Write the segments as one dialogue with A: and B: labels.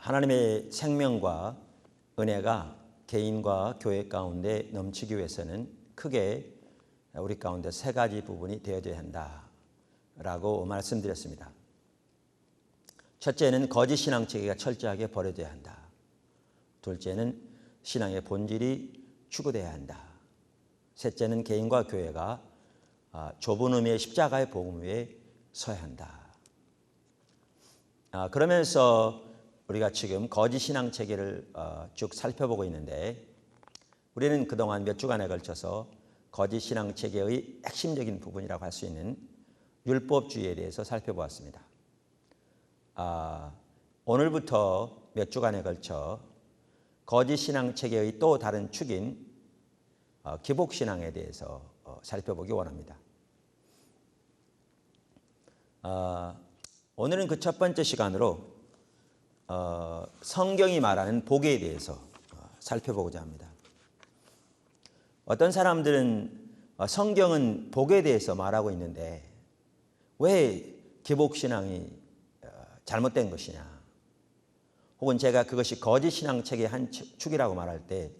A: 하나님의 생명과 은혜가 개인과 교회 가운데 넘치기 위해서는 크게 우리 가운데 세 가지 부분이 되어져야 한다라고 말씀드렸습니다. 첫째는 거짓 신앙 체계가 철저하게 버려져야 한다. 둘째는 신앙의 본질이 추구돼야 한다. 셋째는 개인과 교회가 좁은 의미의 십자가의 복음 위에 서야 한다. 그러면서 우리가 지금 거짓 신앙 체계를 쭉 살펴보고 있는데, 우리는 그동안 몇 주간에 걸쳐서 거짓 신앙 체계의 핵심적인 부분이라고 할 수 있는 율법주의에 대해서 살펴보았습니다. 오늘부터 몇 주간에 걸쳐 거짓 신앙 체계의 또 다른 축인 기복 신앙에 대해서 살펴보기 원합니다. 오늘은 그 첫 번째 시간으로 성경이 말하는 복에 대해서 살펴보고자 합니다. 어떤 사람들은 성경은 복에 대해서 말하고 있는데 왜 기복신앙이 잘못된 것이냐, 혹은 제가 그것이 거짓신앙체계의 한 축이라고 말할 때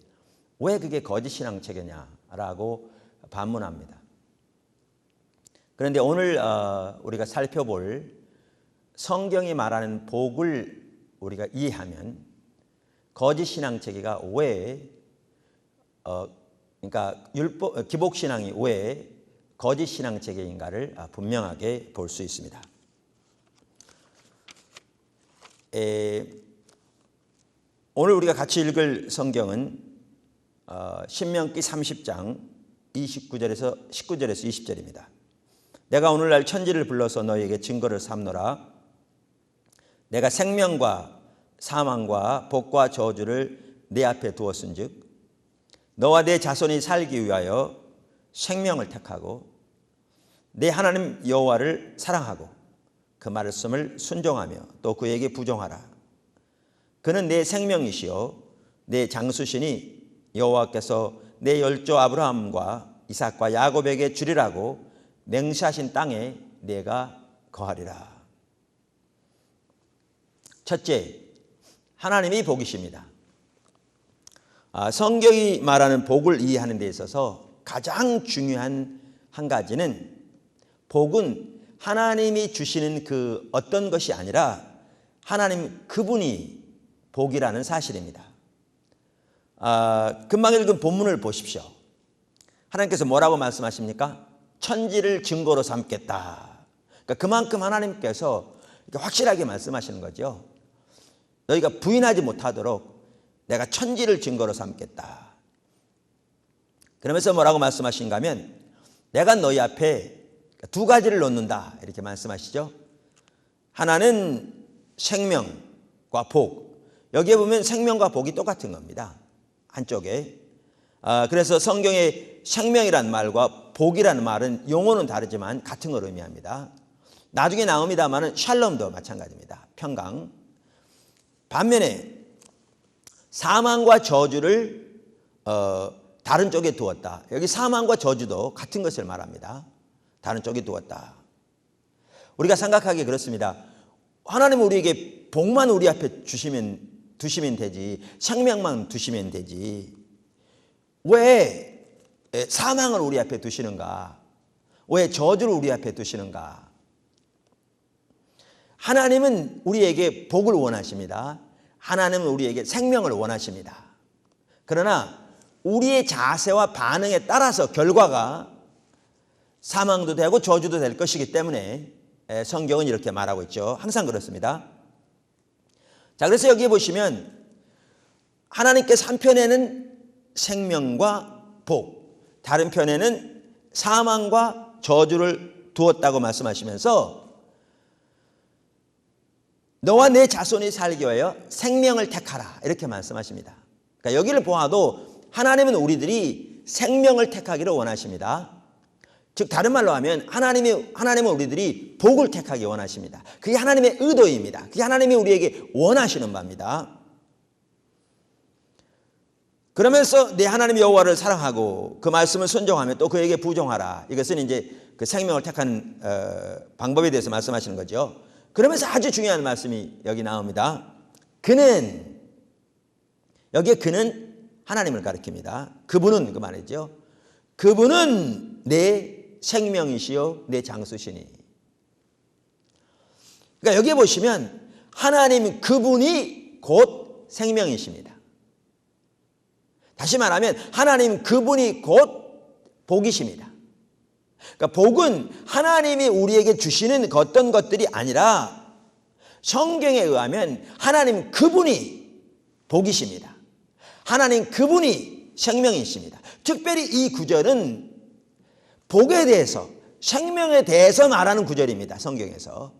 A: 왜 그게 거짓신앙체계냐라고 반문합니다. 그런데 오늘 우리가 살펴볼 성경이 말하는 복을 우리가 이해하면 거짓신앙체계가 왜 그러니까 기복신앙이 왜 거짓신앙체계인가를 분명하게 볼 수 있습니다. 오늘 우리가 같이 읽을 성경은 신명기 30장 19절에서 20절입니다. 내가 오늘날 천지를 불러서 너희에게 증거를 삼노라. 내가 생명과 사망과 복과 저주를 내 앞에 두었은즉 너와 내 자손이 살기 위하여 생명을 택하고 내 하나님 여호와를 사랑하고 그 말씀을 순종하며 또 그에게 부종하라. 그는 내 생명이시요 내 장수시니 여호와께서 내 열조 아브라함과 이삭과 야곱에게 주리라고 맹세하신 땅에 내가 거하리라. 첫째, 하나님이 복이십니다. 성경이 말하는 복을 이해하는 데 있어서 가장 중요한 한 가지는, 복은 하나님이 주시는 그 어떤 것이 아니라 하나님 그분이 복이라는 사실입니다. 금방 읽은 본문을 보십시오. 하나님께서 뭐라고 말씀하십니까? 천지를 증거로 삼겠다. 그러니까 그만큼 하나님께서 확실하게 말씀하시는 거죠. 너희가 부인하지 못하도록 내가 천지를 증거로 삼겠다. 그러면서 뭐라고 말씀하신가 하면, 내가 너희 앞에 두 가지를 놓는다, 이렇게 말씀하시죠. 하나는 생명과 복. 여기에 보면 생명과 복이 똑같은 겁니다, 한쪽에. 그래서 성경에 생명이란 말과 복이라는 말은 용어는 다르지만 같은 걸 의미합니다. 나중에 나옵니다만은 샬롬도 마찬가지입니다, 평강. 반면에 사망과 저주를 다른 쪽에 두었다. 여기 사망과 저주도 같은 것을 말합니다. 다른 쪽에 두었다. 우리가 생각하기에 그렇습니다. 하나님은 우리에게 복만 우리 앞에 두시면 되지, 생명만 두시면 되지, 왜 사망을 우리 앞에 두시는가? 왜 저주를 우리 앞에 두시는가? 하나님은 우리에게 복을 원하십니다. 하나님은 우리에게 생명을 원하십니다. 그러나 우리의 자세와 반응에 따라서 결과가 사망도 되고 저주도 될 것이기 때문에 성경은 이렇게 말하고 있죠. 항상 그렇습니다. 자, 그래서 여기 보시면 하나님께서 한 편에는 생명과 복, 다른 편에는 사망과 저주를 두었다고 말씀하시면서 너와 내 자손이 살기 위하여 생명을 택하라, 이렇게 말씀하십니다. 그러니까 여기를 보아도 하나님은 우리들이 생명을 택하기를 원하십니다. 즉 다른 말로 하면 하나님은 우리들이 복을 택하기 원하십니다. 그게 하나님의 의도입니다. 그게 하나님이 우리에게 원하시는 바입니다. 그러면서 내 하나님 여호와를 사랑하고 그 말씀을 순종하며 또 그에게 부종하라. 이것은 이제 그 생명을 택하는 방법에 대해서 말씀하시는 거죠. 그러면서 아주 중요한 말씀이 여기 나옵니다. 그는, 여기에 그는 하나님을 가리킵니다. 그분은 그 말이죠. 그분은 내 생명이시요 내 장수시니. 그러니까 여기에 보시면 하나님 그분이 곧 생명이십니다. 다시 말하면 하나님 그분이 곧 복이십니다. 그러니까 복은 하나님이 우리에게 주시는 어떤 것들이 아니라 성경에 의하면 하나님 그분이 복이십니다. 하나님 그분이 생명이십니다. 특별히 이 구절은 복에 대해서, 생명에 대해서 말하는 구절입니다. 성경에서.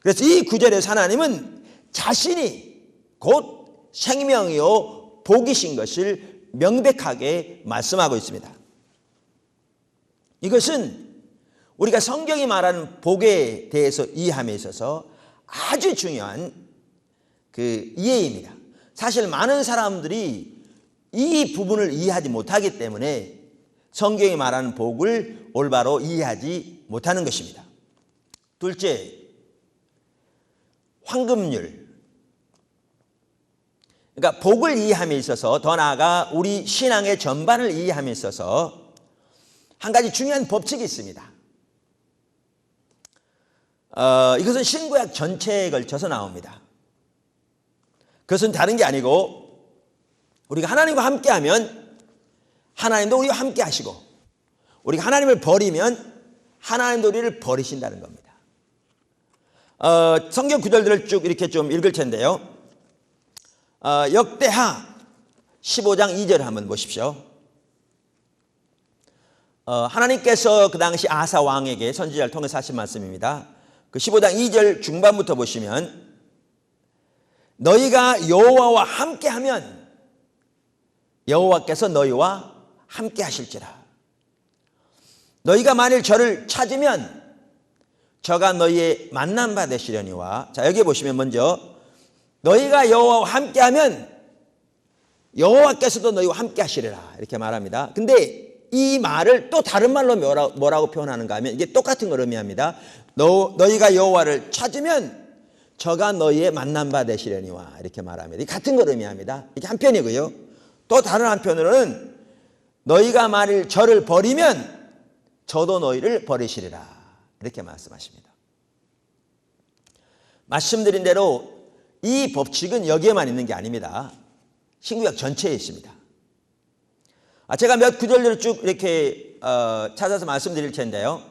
A: 그래서 이 구절에서 하나님은 자신이 곧 생명이요 복이신 것을 명백하게 말씀하고 있습니다. 이것은 우리가 성경이 말하는 복에 대해서 이해함에 있어서 아주 중요한 그 이해입니다. 사실 많은 사람들이 이 부분을 이해하지 못하기 때문에 성경이 말하는 복을 올바로 이해하지 못하는 것입니다. 둘째, 황금률. 그러니까 복을 이해함에 있어서, 더 나아가 우리 신앙의 전반을 이해함에 있어서 한 가지 중요한 법칙이 있습니다. 이것은 신구약 전체에 걸쳐서 나옵니다. 그것은 다른 게 아니고 우리가 하나님과 함께하면 하나님도 우리와 함께 하시고, 우리가 하나님을 버리면 하나님도 우리를 버리신다는 겁니다. 성경 구절들을 쭉 이렇게 좀 읽을 텐데요. 역대하 15장 2절을 한번 보십시오. 하나님께서 그 당시 아사 왕에게 선지자를 통해서 하신 말씀입니다. 그 15장 2절 중반부터 보시면 너희가 여호와와 함께하면 여호와께서 너희와 함께 하실지라. 너희가 만일 저를 찾으면 저가 너희의 만난 바 되시려니와. 자, 여기 보시면 먼저 너희가 여호와와 함께하면 여호와께서도 너희와 함께 하시리라 이렇게 말합니다. 근데 이 말을 또 다른 말로 뭐라고 표현하는가 하면 이게 똑같은 걸 의미합니다. 너희가 여호와를 찾으면 저가 너희의 만난 바 되시려니와 이렇게 말합니다. 이 같은 걸 의미합니다. 이게 한편이고요. 또 다른 한편으로는 너희가 만일 저를 버리면 저도 너희를 버리시리라 이렇게 말씀하십니다. 말씀드린 대로 이 법칙은 여기에만 있는 게 아닙니다. 신구약 전체에 있습니다. 제가 몇 구절들을 쭉 이렇게 찾아서 말씀드릴 텐데요.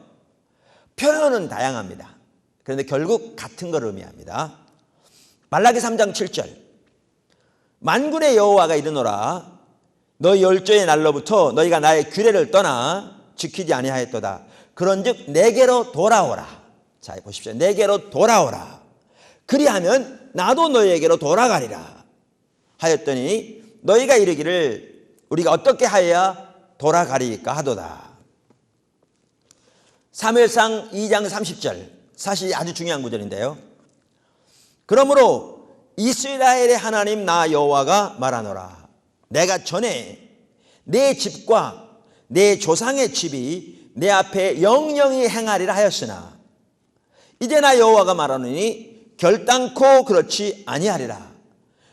A: 표현은 다양합니다. 그런데 결국 같은 걸 의미합니다. 말라기 3장 7절 만군의 여호와가 이르노라 너희 열조의 날로부터 너희가 나의 규례를 떠나 지키지 아니하였도다. 그런즉 내게로 돌아오라. 자, 보십시오. 내게로 돌아오라. 그리하면 나도 너희에게로 돌아가리라 하였더니 너희가 이르기를 우리가 어떻게 하여야 돌아가리까 하도다. 사무엘상 2장 30절 사실 아주 중요한 구절인데요. 그러므로 이스라엘의 하나님 나 여호와가 말하노라. 내가 전에 내 집과 내 조상의 집이 내 앞에 영영히 행하리라 하였으나 이제 나 여호와가 말하노니 결단코 그렇지 아니하리라.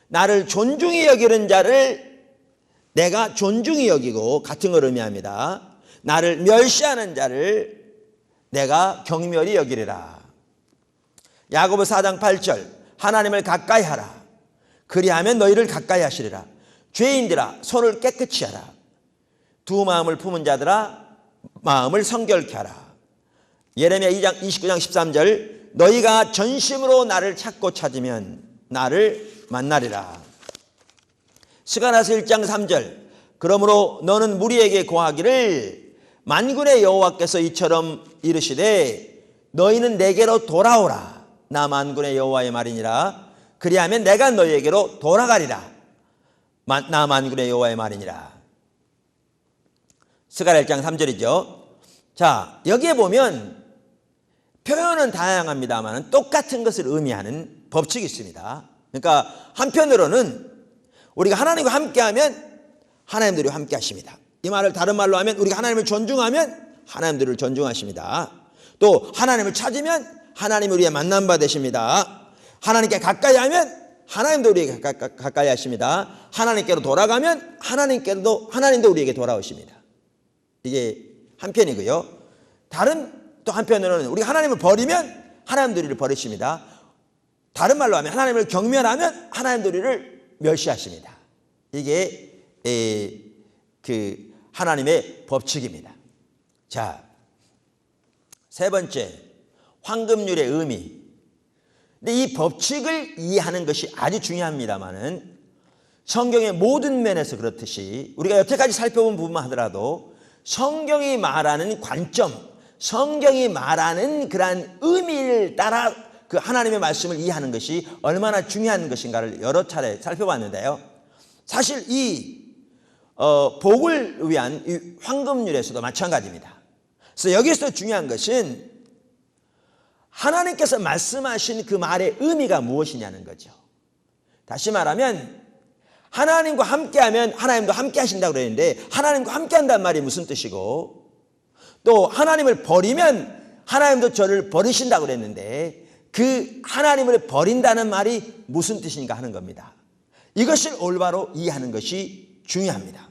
A: 나를 존중히 여기는 자를 내가 존중히 여기고, 같은 걸 의미합니다. 나를 멸시하는 자를 내가 경멸히 여기리라. 야고보 4장 8절 하나님을 가까이 하라. 그리하면 너희를 가까이 하시리라. 죄인들아 손을 깨끗이 하라. 두 마음을 품은 자들아 마음을 성결케 하라. 예레미야 2장 29장 13절 너희가 전심으로 나를 찾고 찾으면 나를 만나리라. 스가랴서 1장 3절 그러므로 너는 무리에게 고하기를 만군의 여호와께서 이처럼 이르시되 너희는 내게로 돌아오라. 나 만군의 여호와의 말이니라. 그리하면 내가 너희에게로 돌아가리라. 나 만군의 여호와의 말이니라. 스가랴 1장 3절이죠. 자, 여기에 보면 표현은 다양합니다만 똑같은 것을 의미하는 법칙이 있습니다. 그러니까 한편으로는 우리가 하나님과 함께하면 하나님들이 함께 하십니다. 이 말을 다른 말로 하면 우리가 하나님을 존중하면 하나님들을 존중하십니다. 또 하나님을 찾으면 하나님이 우리의 만난 바 되십니다. 하나님께 가까이 하면 하나님도 우리에게 가까이 하십니다. 하나님께로 돌아가면 하나님도 우리에게 돌아오십니다. 이게 한편이고요. 다른 또 한편으로는 우리가 하나님을 버리면 하나님도 우리를 버리십니다. 다른 말로 하면 하나님을 경멸하면 하나님도 우리를 멸시하십니다. 이게 그 하나님의 법칙입니다. 자, 세 번째, 황금률의 의미. 근데 이 법칙을 이해하는 것이 아주 중요합니다만은 성경의 모든 면에서 그렇듯이 우리가 여태까지 살펴본 부분만 하더라도 성경이 말하는 관점, 성경이 말하는 그러한 의미를 따라 그 하나님의 말씀을 이해하는 것이 얼마나 중요한 것인가를 여러 차례 살펴봤는데요. 사실 이 복을 위한 이 황금률에서도 마찬가지입니다. 그래서 여기서 중요한 것은 하나님께서 말씀하신 그 말의 의미가 무엇이냐는 거죠. 다시 말하면 하나님과 함께하면 하나님도 함께 하신다고 그랬는데 하나님과 함께한다는 말이 무슨 뜻이고 또 하나님을 버리면 하나님도 저를 버리신다고 그랬는데 그 하나님을 버린다는 말이 무슨 뜻인가 하는 겁니다. 이것을 올바로 이해하는 것이 중요합니다.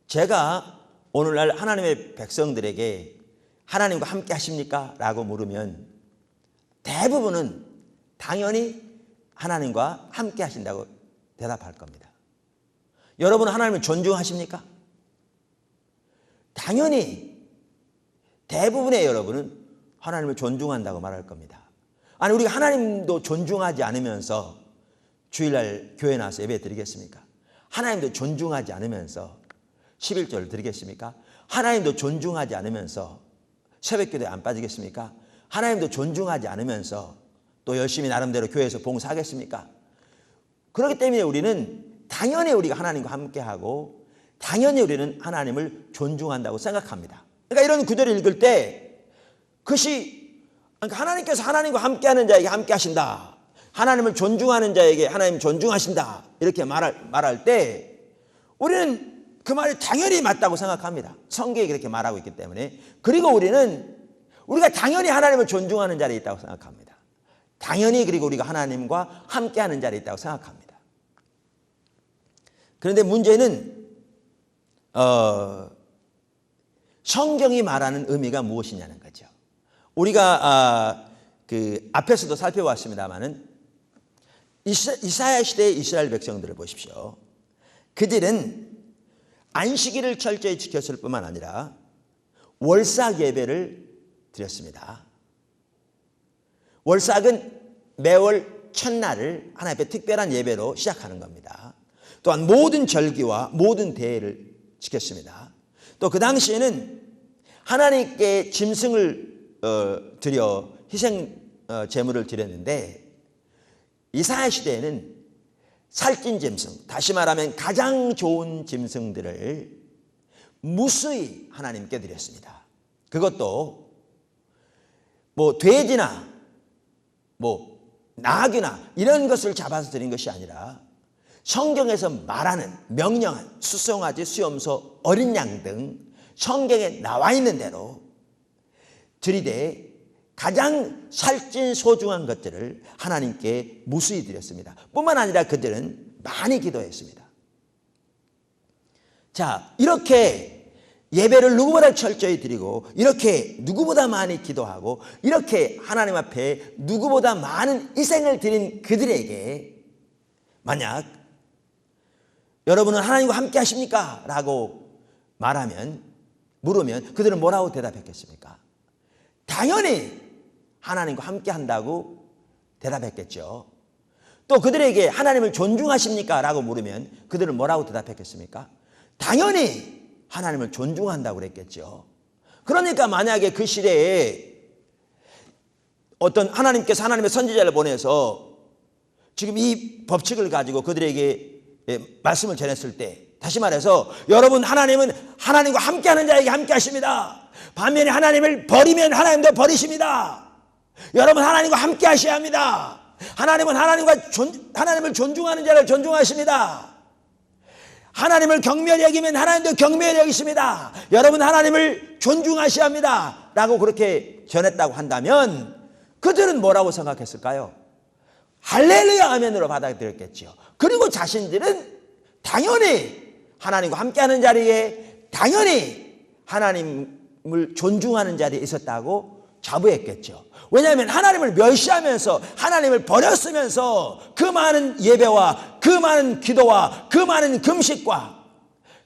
A: 제가 오늘날 하나님의 백성들에게 하나님과 함께 하십니까? 라고 물으면 대부분은 당연히 하나님과 함께 하신다고 대답할 겁니다. 여러분은 하나님을 존중하십니까? 당연히 대부분의 여러분은 하나님을 존중한다고 말할 겁니다. 아니 우리가 하나님도 존중하지 않으면서 주일날 교회 나와서 예배 드리겠습니까? 하나님도 존중하지 않으면서 11조를 드리겠습니까? 하나님도 존중하지 않으면서 새벽기도에 안 빠지겠습니까? 하나님도 존중하지 않으면서 또 열심히 나름대로 교회에서 봉사하겠습니까? 그렇기 때문에 우리는 당연히 우리가 하나님과 함께하고 당연히 우리는 하나님을 존중한다고 생각합니다. 그러니까 이런 구절을 읽을 때 그것이 하나님께서 하나님과 함께하는 자에게 함께 하신다. 하나님을 존중하는 자에게 하나님 존중하신다. 이렇게 말할 때 우리는 그 말이 당연히 맞다고 생각합니다. 성경이 그렇게 말하고 있기 때문에. 그리고 우리가 당연히 하나님을 존중하는 자리에 있다고 생각합니다. 당연히 그리고 우리가 하나님과 함께하는 자리에 있다고 생각합니다. 그런데 문제는 성경이 말하는 의미가 무엇이냐는 거죠. 우리가 그 앞에서도 살펴봤습니다마는 이사야 시대의 이스라엘 백성들을 보십시오. 그들은 안식일을 철저히 지켰을 뿐만 아니라 월삭 예배를 드렸습니다. 월삭은 매월 첫날을 하나님 앞에 특별한 예배로 시작하는 겁니다. 또한 모든 절기와 모든 대회를 지켰습니다. 또 그 당시에는 하나님께 짐승을 드려 희생 제물을 드렸는데 이사야 시대에는 살찐 짐승, 다시 말하면 가장 좋은 짐승들을 무수히 하나님께 드렸습니다. 그것도 뭐 돼지나 뭐 나귀나 이런 것을 잡아서 드린 것이 아니라 성경에서 말하는 명령한 수송아지, 수염소, 어린 양 등 성경에 나와 있는 대로 드리되 가장 살찐 소중한 것들을 하나님께 무수히 드렸습니다. 뿐만 아니라 그들은 많이 기도했습니다. 자, 이렇게 예배를 누구보다 철저히 드리고 이렇게 누구보다 많이 기도하고 이렇게 하나님 앞에 누구보다 많은 희생을 드린 그들에게 만약 여러분은 하나님과 함께 하십니까? 라고 물으면 그들은 뭐라고 대답했겠습니까? 당연히 하나님과 함께 한다고 대답했겠죠. 또 그들에게 하나님을 존중하십니까? 라고 물으면 그들은 뭐라고 대답했겠습니까? 당연히 하나님을 존중한다고 그랬겠죠. 그러니까 만약에 그 시대에 어떤 하나님께서 하나님의 선지자를 보내서 지금 이 법칙을 가지고 그들에게 말씀을 전했을 때 다시 말해서 여러분 하나님은 하나님과 함께하는 자에게 함께 하십니다. 반면에 하나님을 버리면 하나님도 버리십니다. 여러분 하나님과 함께 하셔야 합니다. 하나님은 하나님을 존중하는 자를 존중하십니다. 하나님을 경멸히 여기면 하나님도 경멸히 여기십니다. 여러분 하나님을 존중하셔야 합니다. 라고 그렇게 전했다고 한다면 그들은 뭐라고 생각했을까요? 할렐루야 아멘으로 받아들였겠죠. 그리고 자신들은 당연히 하나님과 함께하는 자리에 당연히 하나님을 존중하는 자리에 있었다고 자부했겠죠. 왜냐하면 하나님을 멸시하면서 하나님을 버렸으면서 그 많은 예배와 그 많은 기도와 그 많은 금식과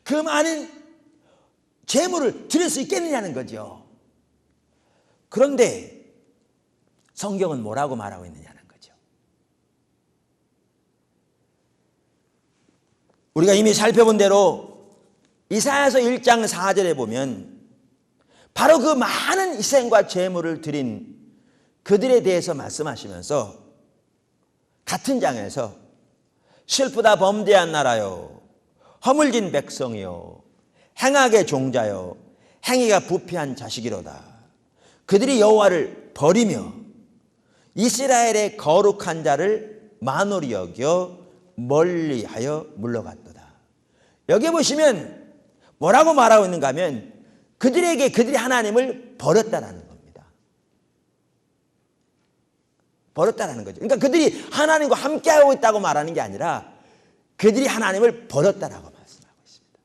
A: 그 많은 제물을 드릴 수 있겠느냐는 거죠. 그런데 성경은 뭐라고 말하고 있느냐는 거죠. 우리가 이미 살펴본 대로 이사야서 1장 4절에 보면 바로 그 많은 희생과 제물을 드린 그들에 대해서 말씀하시면서 같은 장에서 슬프다 범죄한 나라요, 허물진 백성이요, 행악의 종자요, 행위가 부패한 자식이로다. 그들이 여호와를 버리며 이스라엘의 거룩한 자를 만홀히 여겨 멀리하여 물러갔도다. 여기 보시면 뭐라고 말하고 있는가 하면 그들이 하나님을 버렸다라는 겁니다. 버렸다라는 거죠. 그러니까 그들이 하나님과 함께하고 있다고 말하는 게 아니라 그들이 하나님을 버렸다라고 말씀하고 있습니다.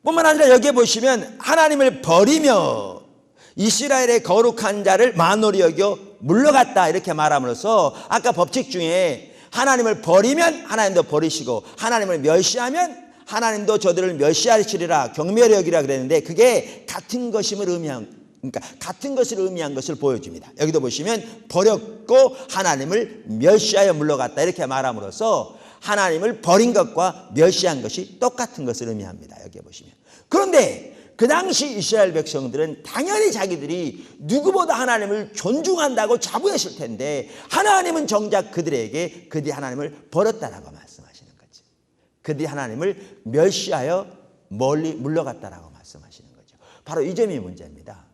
A: 뿐만 아니라 여기에 보시면 하나님을 버리며 이스라엘의 거룩한 자를 만홀히 여겨 물러갔다 이렇게 말함으로써 아까 법칙 중에 하나님을 버리면 하나님도 버리시고 하나님을 멸시하면 하나님도 저들을 멸시하시리라 경멸히 여기라 그랬는데 그게 같은 것임을 그러니까 같은 것을 의미한 것을 보여줍니다. 여기도 보시면 버렸고 하나님을 멸시하여 물러갔다 이렇게 말함으로써 하나님을 버린 것과 멸시한 것이 똑같은 것을 의미합니다. 여기 보시면. 그런데 그 당시 이스라엘 백성들은 당연히 자기들이 누구보다 하나님을 존중한다고 자부했을 텐데 하나님은 정작 그들에게 그들이 하나님을 버렸다라고 말씀하시는 거죠. 그들이 하나님을 멸시하여 멀리 물러갔다라고 말씀하시는 거죠. 바로 이 점이 문제입니다.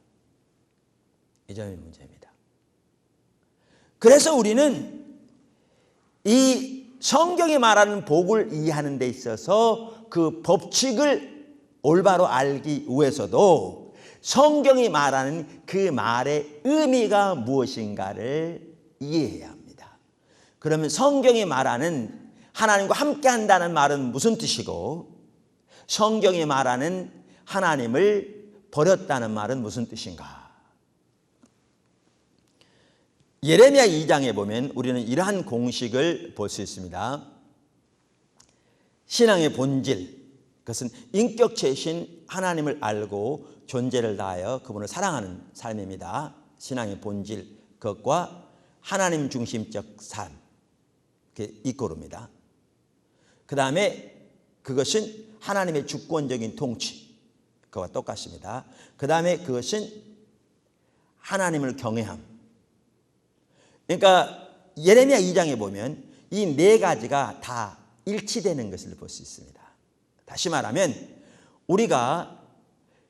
A: 이 점이 문제입니다. 그래서 우리는 이 성경이 말하는 복을 이해하는 데 있어서 그 법칙을 올바로 알기 위해서도 성경이 말하는 그 말의 의미가 무엇인가를 이해해야 합니다. 그러면 성경이 말하는 하나님과 함께 한다는 말은 무슨 뜻이고 성경이 말하는 하나님을 버렸다는 말은 무슨 뜻인가? 예레미야 2장에 보면 우리는 이러한 공식을 볼 수 있습니다. 신앙의 본질, 그것은 인격체이신 하나님을 알고 존재를 다하여 그분을 사랑하는 삶입니다. 신앙의 본질, 그것과 하나님 중심적 삶, 그게 이꼬릅니다. 그 다음에 그것은 하나님의 주권적인 통치, 그와 똑같습니다. 그 다음에 그것은 하나님을 경외함. 그러니까 예레미야 2장에 보면 이 네 가지가 다 일치되는 것을 볼 수 있습니다. 다시 말하면 우리가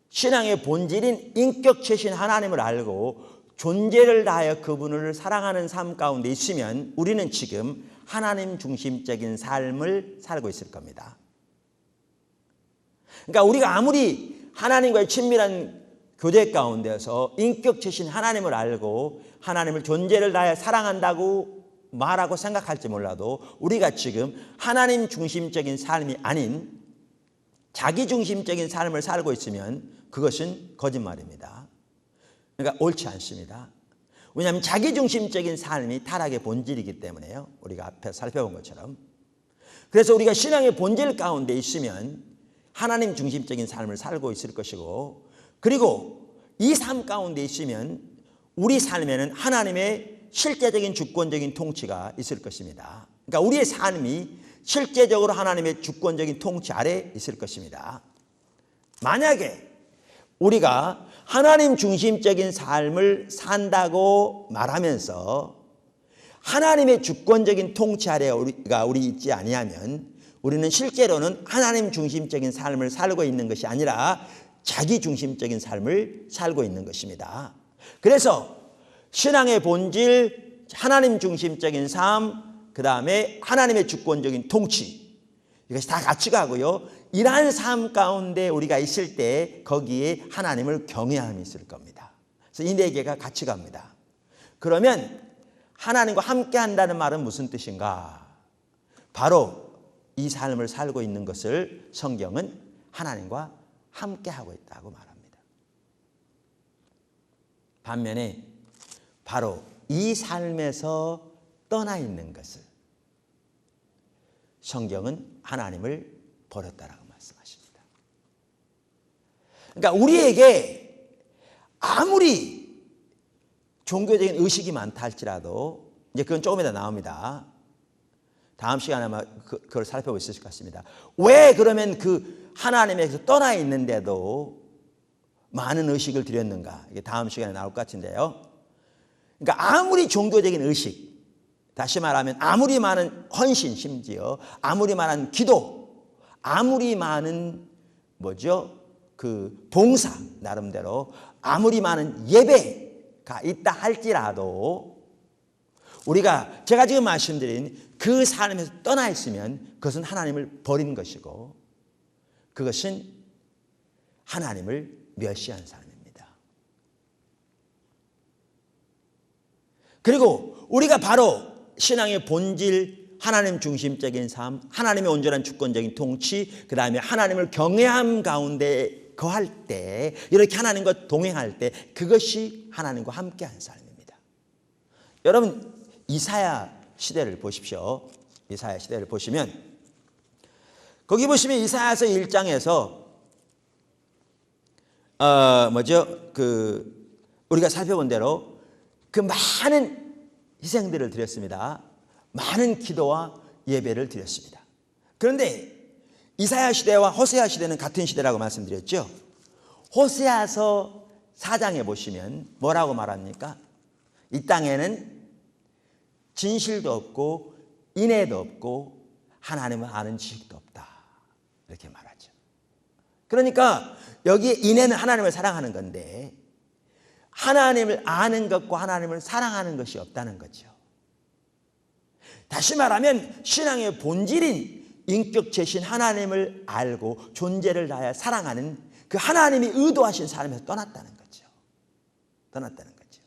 A: 신앙의 본질인 인격체신 하나님을 알고 존재를 다하여 그분을 사랑하는 삶 가운데 있으면 우리는 지금 하나님 중심적인 삶을 살고 있을 겁니다. 그러니까 우리가 아무리 하나님과의 친밀한 교제 가운데서 인격체신 하나님을 알고 하나님을 존재를 다하여 사랑한다고 말하고 생각할지 몰라도 우리가 지금 하나님 중심적인 삶이 아닌 자기 중심적인 삶을 살고 있으면 그것은 거짓말입니다. 그러니까 옳지 않습니다. 왜냐하면 자기 중심적인 삶이 타락의 본질이기 때문에요. 우리가 앞에 살펴본 것처럼. 그래서 우리가 신앙의 본질 가운데 있으면 하나님 중심적인 삶을 살고 있을 것이고 그리고 이 삶 가운데 있으면 우리 삶에는 하나님의 실제적인 주권적인 통치가 있을 것입니다. 그러니까 우리의 삶이 실제적으로 하나님의 주권적인 통치 아래 있을 것입니다. 만약에 우리가 하나님 중심적인 삶을 산다고 말하면서 하나님의 주권적인 통치 아래 우리 있지 아니하면 우리는 실제로는 하나님 중심적인 삶을 살고 있는 것이 아니라 자기 중심적인 삶을 살고 있는 것입니다. 그래서 신앙의 본질, 하나님 중심적인 삶, 그 다음에 하나님의 주권적인 통치, 이것이 다 같이 가고요. 이러한 삶 가운데 우리가 있을 때 거기에 하나님을 경외함이 있을 겁니다. 그래서 이 네 개가 같이 갑니다. 그러면 하나님과 함께 한다는 말은 무슨 뜻인가? 바로 이 삶을 살고 있는 것을 성경은 하나님과 함께 하고 있다고 말합니다. 반면에 바로 이 삶에서 떠나 있는 것을 성경은 하나님을 버렸다라고 말씀하십니다. 그러니까 우리에게 아무리 종교적인 의식이 많다 할지라도, 이제 그건 조금 이따 나옵니다. 다음 시간에 아마 그걸 살펴볼 수 있을 것 같습니다. 왜 그러면 그 하나님에서 떠나 있는데도 많은 의식을 드렸는가? 이게 다음 시간에 나올 것 같은데요. 그러니까 아무리 종교적인 의식, 다시 말하면 아무리 많은 헌신, 심지어 아무리 많은 기도, 아무리 많은 그 봉사, 나름대로 아무리 많은 예배가 있다 할지라도 우리가 제가 지금 말씀드린 그 삶에서 떠나 있으면 그것은 하나님을 버린 것이고 그것은 하나님을 멸시한 삶입니다. 그리고 우리가 바로 신앙의 본질, 하나님 중심적인 삶, 하나님의 온전한 주권적인 통치, 그 다음에 하나님을 경외함 가운데 거할 때, 이렇게 하나님과 동행할 때 그것이 하나님과 함께한 삶입니다. 여러분 이사야 시대를 보십시오. 이사야 시대를 보시면 거기 보시면 이사야서 1장에서 우리가 살펴본 대로 그 많은 희생들을 드렸습니다. 많은 기도와 예배를 드렸습니다. 그런데 이사야 시대와 호세아 시대는 같은 시대라고 말씀드렸죠. 호세아서 4장에 보시면 뭐라고 말합니까? 이 땅에는 진실도 없고 인애도 없고 하나님을 아는 지식도 없다, 이렇게 말하죠. 그러니까 여기에 인애는 하나님을 사랑하는 건데 하나님을 아는 것과 하나님을 사랑하는 것이 없다는 거죠. 다시 말하면 신앙의 본질인 인격체신 하나님을 알고 존재를 다하여 사랑하는 그 하나님이 의도하신 삶에서 떠났다는 거죠. 떠났다는 거죠.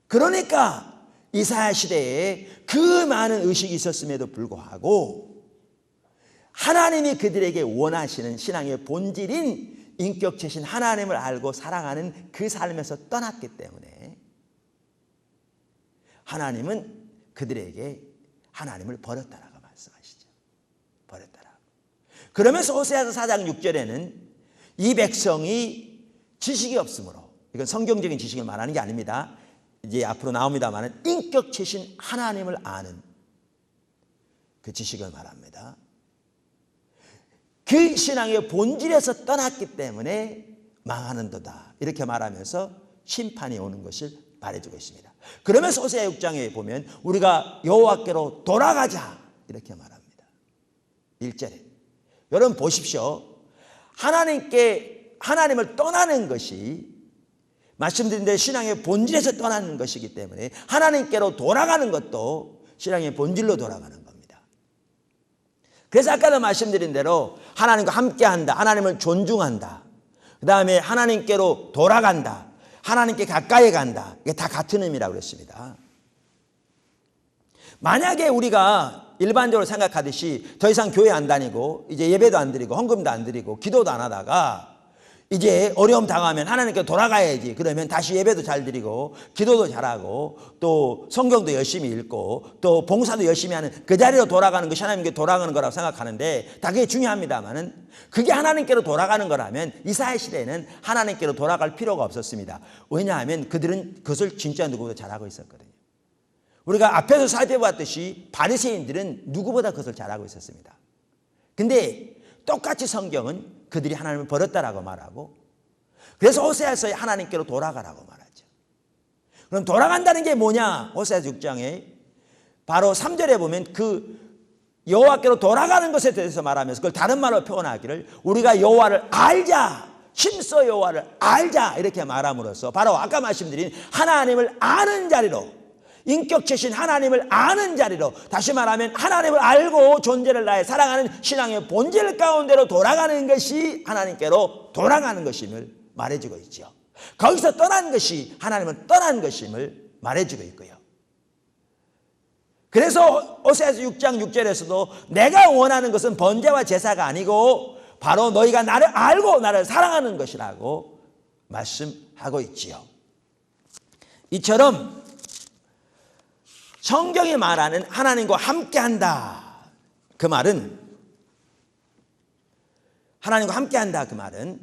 A: 그러니까 이사야 시대에 그 많은 의식이 있었음에도 불구하고 하나님이 그들에게 원하시는 신앙의 본질인 인격체신 하나님을 알고 사랑하는 그 삶에서 떠났기 때문에 하나님은 그들에게 하나님을 버렸다라고 말씀하시죠. 버렸다라고. 그러면서 호세아서 4장 6절에는 이 백성이 지식이 없으므로, 이건 성경적인 지식을 말하는 게 아닙니다. 이제 앞으로 나옵니다만 인격체신 하나님을 아는 그 지식을 말합니다. 그 신앙의 본질에서 떠났기 때문에 망하는도다, 이렇게 말하면서 심판이 오는 것을 말해주고 있습니다. 그러면서 호세아 6장에 보면 우리가 여호와께로 돌아가자, 이렇게 말합니다. 1절에 여러분 보십시오. 하나님을 떠나는 것이, 말씀드린 대로 신앙의 본질에서 떠나는 것이기 때문에 하나님께로 돌아가는 것도 신앙의 본질로 돌아가는 겁니다. 그래서 아까도 말씀드린 대로 하나님과 함께한다, 하나님을 존중한다, 그 다음에 하나님께로 돌아간다, 하나님께 가까이 간다, 이게 다 같은 의미라고 그랬습니다. 만약에 우리가 일반적으로 생각하듯이 더 이상 교회 안 다니고 이제 예배도 안 드리고 헌금도 안 드리고 기도도 안 하다가 이제 어려움 당하면 하나님께 돌아가야지, 그러면 다시 예배도 잘 드리고 기도도 잘하고 또 성경도 열심히 읽고 또 봉사도 열심히 하는 그 자리로 돌아가는 것이 하나님께 돌아가는 거라고 생각하는데, 다 그게 중요합니다만은 그게 하나님께로 돌아가는 거라면 이사야 시대에는 하나님께로 돌아갈 필요가 없었습니다. 왜냐하면 그들은 그것을 진짜 누구보다 잘하고 있었거든요. 우리가 앞에서 살펴봤듯이 바리새인들은 누구보다 그것을 잘하고 있었습니다. 근데 똑같이 성경은 그들이 하나님을 버렸다라고 말하고, 그래서 호세아서에 하나님께로 돌아가라고 말하죠. 그럼 돌아간다는 게 뭐냐? 호세아서 6장에 바로 3절에 보면 그 여호와께로 돌아가는 것에 대해서 말하면서 그걸 다른 말로 표현하기를 우리가 여호와를 알자, 힘써 여호와를 알자, 이렇게 말함으로써 바로 아까 말씀드린 하나님을 아는 자리로, 인격체신 하나님을 아는 자리로, 다시 말하면 하나님을 알고 존재를 다해 사랑하는 신앙의 본질 가운데로 돌아가는 것이 하나님께로 돌아가는 것임을 말해주고 있죠. 거기서 떠난 것이 하나님을 떠난 것임을 말해주고 있고요. 그래서 호세아서 6장 6절에서도 내가 원하는 것은 번제와 제사가 아니고 바로 너희가 나를 알고 나를 사랑하는 것이라고 말씀하고 있지요. 이처럼 성경이 말하는 하나님과 함께한다, 그 말은, 하나님과 함께한다 그 말은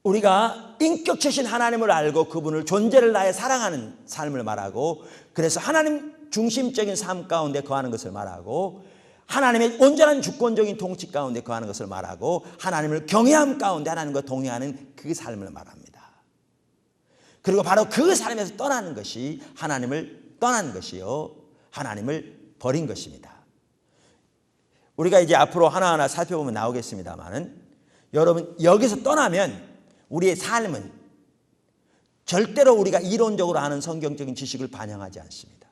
A: 우리가 인격체신 하나님을 알고 그분을 존재를 다해 사랑하는 삶을 말하고, 그래서 하나님 중심적인 삶 가운데 거하는 것을 말하고, 하나님의 온전한 주권적인 통치 가운데 거하는 것을 말하고, 하나님을 경외함 가운데 하나님과 동행하는 그 삶을 말합니다. 그리고 바로 그 삶에서 떠나는 것이 하나님을 떠난 것이요, 하나님을 버린 것입니다. 우리가 이제 앞으로 하나하나 살펴보면 나오겠습니다만은, 여러분 여기서 떠나면 우리의 삶은 절대로 우리가 이론적으로 아는 성경적인 지식을 반영하지 않습니다.